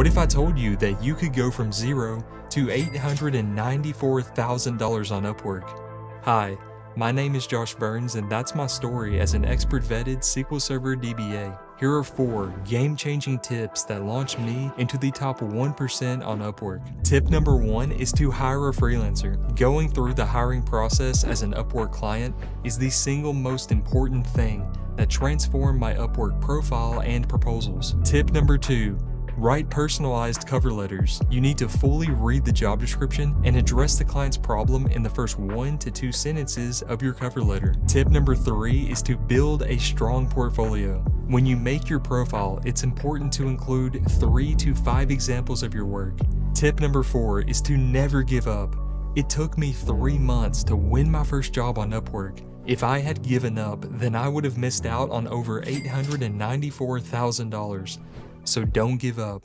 What if I told you that you could go from zero to $894,000 on Upwork? Hi, my name is Josh Burns, and that's my story as an expert-vetted SQL Server DBA. Here are 4 game-changing tips that launched me into the top 1% on Upwork. Tip number 1 is to hire a freelancer. Going through the hiring process as an Upwork client is the single most important thing that transformed my Upwork profile and proposals. Tip number 2. Write personalized cover letters. You need to fully read the job description and address the client's problem in the first 1 to 2 sentences of your cover letter. Tip number 3 is to build a strong portfolio. When you make your profile, it's important to include 3 to 5 examples of your work. Tip number 4 is to never give up. It took me 3 months to win my first job on Upwork. If I had given up, then I would have missed out on over $894,000. So don't give up.